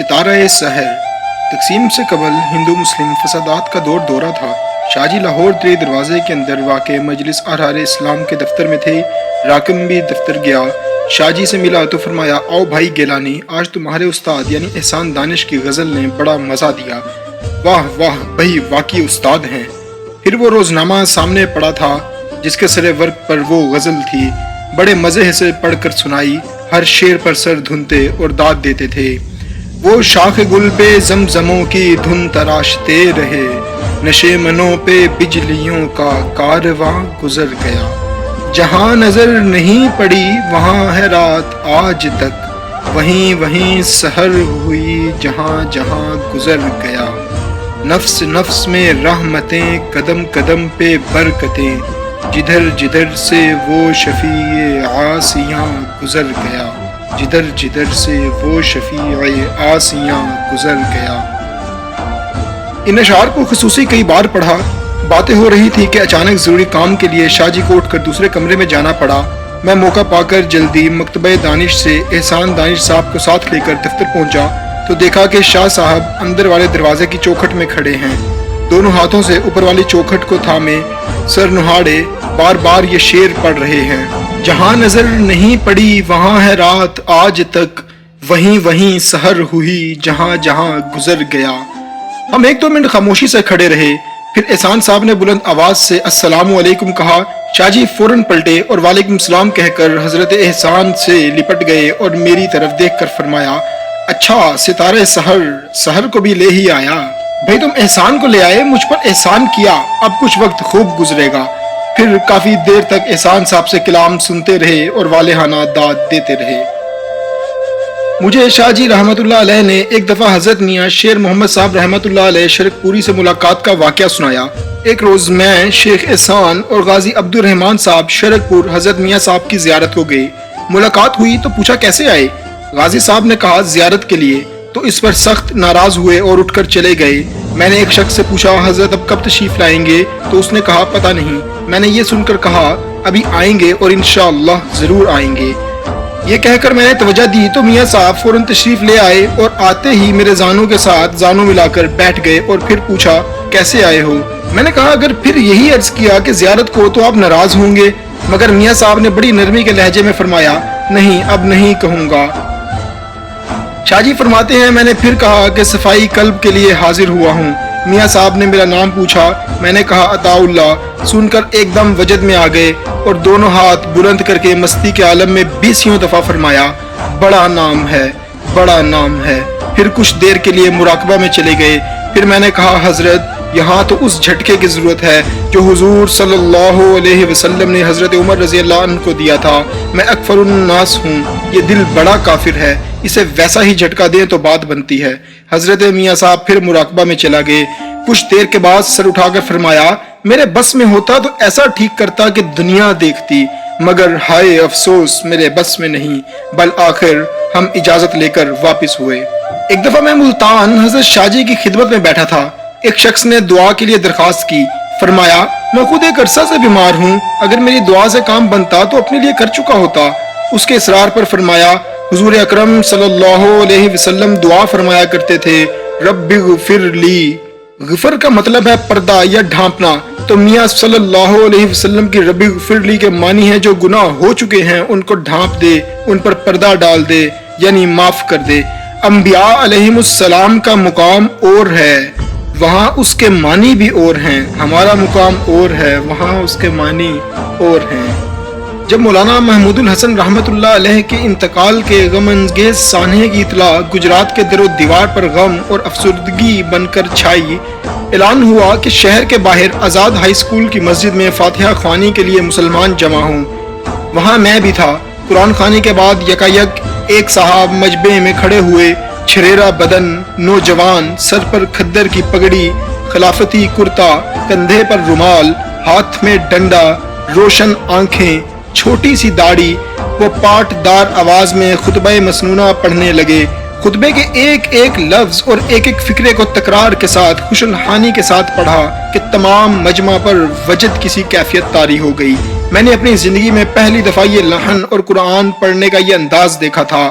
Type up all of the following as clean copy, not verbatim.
ستارہ سحر تقسیم سے قبل ہندو مسلم فسادات کا دورہ تھا۔ شاہ جی لاہور ترے دروازے کے اندر واقع مجلس احرار اسلام کے دفتر میں تھے۔ راکم بھی دفتر گیا، شاہ جی سے ملا تو فرمایا، آؤ بھائی گیلانی، آج تمہارے استاد یعنی احسان دانش کی غزل نے بڑا مزہ دیا۔ واہ واہ بھائی واقعی استاد ہیں۔ پھر وہ روزنامہ سامنے پڑا تھا جس کے سرے ورق پر وہ غزل تھی۔ بڑے مزے سے پڑھ کر سنائی، ہر شعر پر سر دھنتے اور داد دیتے تھے۔ وہ شاخ گل پہ زمزموں کی دھن تراشتے رہے، نشے منوں پہ بجلیوں کا کارواں گزر گیا۔ جہاں نظر نہیں پڑی وہاں ہے رات آج تک، وہیں وہیں سحر ہوئی جہاں جہاں گزر گیا۔ نفس نفس میں رحمتیں، قدم قدم پہ برکتیں، جدھر جدھر سے وہ شفیع عاصیاں گزر گیا، جدھر جدھر سے وہ شفیع عاصیاں گزر گیا۔ ان اشعار کو خصوصی کئی بار پڑھا۔ باتیں ہو رہی تھی کہ اچانک ضروری کام کے لیے شاہ جی کو اٹھ کر دوسرے کمرے میں جانا پڑا۔ میں موقع پا کر جلدی مکتبہ دانش سے احسان دانش صاحب کو ساتھ لے کر دفتر پہنچا تو دیکھا کہ شاہ صاحب اندر والے دروازے کی چوکھٹ میں کھڑے ہیں، دونوں ہاتھوں سے اوپر والی چوکھٹ کو تھامے سر نہاڑے بار بار یہ شعر پڑھ رہے ہیں، جہاں نظر نہیں پڑی وہاں ہے رات آج تک، وہیں وہیں سحر ہوئی جہاں جہاں گزر گیا۔ ہم ایک دو منٹ خاموشی سے کھڑے رہے، پھر احسان صاحب نے بلند آواز سے السلام علیکم کہا۔ شاہ جی فوراً پلٹے اور وعلیکم السلام کہہ کر حضرت احسان سے لپٹ گئے اور میری طرف دیکھ کر فرمایا، اچھا ستارہ سحر کو بھی لے ہی آیا۔ بھائی تم احسان کو لے آئے، مجھ پر احسان کیا، اب کچھ وقت خوب گزرے گا۔ پھر کافی دیر تک احسان صاحب سے کلام سنتے رہے اور والہانہ داد دیتے رہے۔ مجھے شاہ جی رحمت اللہ علیہ نے ایک دفعہ حضرت میاں شیر محمد صاحب رحمت اللہ علیہ شرک پوری سے ملاقات کا واقعہ سنایا۔ ایک روز میں شیخ احسان اور غازی عبد الرحمن صاحب شرک پور حضرت میاں صاحب کی زیارت کو گئے۔ ملاقات ہوئی تو پوچھا کیسے آئے؟ غازی صاحب نے کہا زیارت کے لیے، تو اس پر سخت ناراض ہوئے اور اٹھ کر چلے گئے۔ میں نے ایک شخص سے پوچھا حضرت اب کب تشریف لائیں گے؟ تو اس نے کہا پتہ نہیں۔ میں نے یہ سن کر کہا ابھی آئیں گے اور انشاءاللہ ضرور آئیں گے۔ یہ کہہ کر میں نے توجہ دی تو میاں صاحب فوراً تشریف لے آئے اور آتے ہی میرے زانوں کے ساتھ زانوں ملا کر بیٹھ گئے اور پھر پوچھا کیسے آئے ہو؟ میں نے کہا اگر پھر یہی عرض کیا کہ زیارت کو تو آپ ناراض ہوں گے، مگر میاں صاحب نے بڑی نرمی کے لہجے میں فرمایا نہیں اب نہیں کہوں گا۔ شاہ جی فرماتے ہیں میں نے پھر کہا کہ صفائی قلب کے لیے حاضر ہوا ہوں۔ میاں صاحب نے میرا نام پوچھا، میں نے کہا عطا اللہ۔ سن کر ایک دم وجد میں آ گئے اور دونوں ہاتھ بلند کر کے مستی کے عالم میں 20 دفعہ فرمایا بڑا نام ہے، بڑا نام ہے۔ پھر کچھ دیر کے لیے مراقبہ میں چلے گئے۔ پھر میں نے کہا حضرت یہاں تو اس جھٹکے کی ضرورت ہے جو حضور صلی اللہ علیہ وسلم نے حضرت عمر رضی اللہ عنہ کو دیا تھا، میں اکفر الناس ہوں، یہ دل بڑا کافر ہے، اسے ویسا ہی جھٹکا دیں تو بات بنتی ہے۔ حضرت میاں صاحب پھر مراقبہ میں چلا گئے۔ کچھ دیر کے بعد سر اٹھا کر فرمایا میرے بس میں ہوتا تو ایسا ٹھیک کرتا کہ دنیا دیکھتی، مگر ہائے افسوس میرے بس میں نہیں، بالآخر ہم اجازت لے کر واپس ہوئے۔ ایک دفعہ میں ملتان حضرت شاہ جی کی خدمت میں بیٹھا تھا۔ ایک شخص نے دعا کے لیے درخواست کی، فرمایا میں خود ایک عرصہ سے بیمار ہوں، اگر میری دعا سے کام بنتا تو اپنے لیے کر چکا ہوتا۔ اس کے اصرار پر فرمایا حضور اکرم صلی اللہ علیہ وسلم دعا فرمایا کرتے تھے رب اغفر لی، غفر کا مطلب ہے پردہ یا ڈھانپنا، تو میاں صلی اللہ علیہ وسلم کی رب اغفر لی کے معنی ہے جو گناہ ہو چکے ہیں ان کو ڈھانپ دے، ان پر پردہ ڈال دے، یعنی معاف کر دے۔ انبیاء علیہم السلام کا مقام اور ہے، وہاں اس کے معنی بھی اور ہیں، ہمارا مقام اور ہے، وہاں اس کے معنی اور ہیں۔ جب مولانا محمود الحسن رحمت اللہ علیہ کے انتقال کے غم انگیز سانحے کی اطلاع گجرات کے در و دیوار پر غم اور افسردگی بن کر چھائی، اعلان ہوا کہ شہر کے باہر آزاد ہائی اسکول کی مسجد میں فاتحہ خوانی کے لیے مسلمان جمع ہوں۔ وہاں میں بھی تھا۔ قرآن خوانی کے بعد یکایک ایک صاحب مجبے میں کھڑے ہوئے، چھریرا بدن، نوجوان، سر پر کھدر کی پگڑی، خلافتی کرتا، کندھے پر رومال، ہاتھ میں ڈنڈا، روشن آنکھیں، چھوٹی سی داڑھی، وہ پاٹ دار آواز میں خطبہ مسنونہ پڑھنے لگے۔ خطبے کے ایک ایک لفظ اور ایک ایک فکرے کو تکرار کے ساتھ خوش الحانی کے ساتھ پڑھا کہ تمام مجمع پر وجد کسی کیفیت طاری ہو گئی۔ میں نے اپنی زندگی میں پہلی دفعہ یہ لحن اور قرآن پڑھنے کا یہ انداز دیکھا تھا۔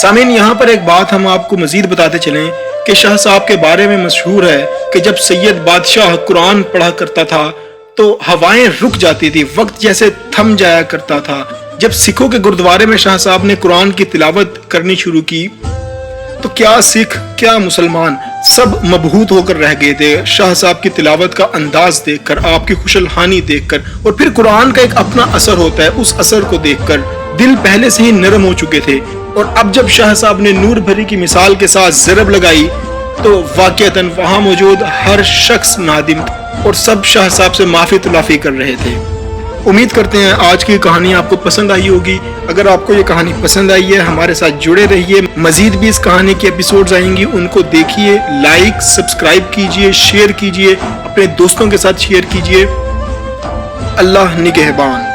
سامعین، یہاں پر ایک بات ہم آپ کو مزید بتاتے چلیں کہ شاہ صاحب کے بارے میں مشہور ہے کہ جب سید بادشاہ قرآن پڑھا کرتا تھا تو ہوائیں رک جاتی تھی، وقت جیسے تھم جایا کرتا تھا۔ جب سکھوں کے گردوارے میں شاہ صاحب نے قرآن کی تلاوت کرنی شروع کی تو کیا سکھ کیا مسلمان سب مبہوت ہو کر رہ گئے تھے شاہ صاحب کی تلاوت کا انداز دیکھ کر، آپ کی خوش الحانی دیکھ کر، اور پھر قرآن کا ایک اپنا اثر ہوتا ہے، اس اثر کو دیکھ کر دل پہلے سے ہی نرم ہو چکے تھے، اور اب جب شاہ صاحب نے نور بھری کی مثال کے ساتھ ضرب لگائی تو واقعتاً وہاں موجود ہر شخص نادم اور سب شاہ صاحب سے معافی تلافی کر رہے تھے۔ امید کرتے ہیں آج کی کہانی آپ کو پسند آئی ہوگی۔ اگر آپ کو یہ کہانی پسند آئی ہے ہمارے ساتھ جڑے رہیے، مزید بھی اس کہانی کے ایپیسوڈز آئیں گی، ان کو دیکھیے، لائک سبسکرائب کیجئے، شیئر کیجئے، اپنے دوستوں کے ساتھ شیئر کیجئے۔ اللہ نگہبان۔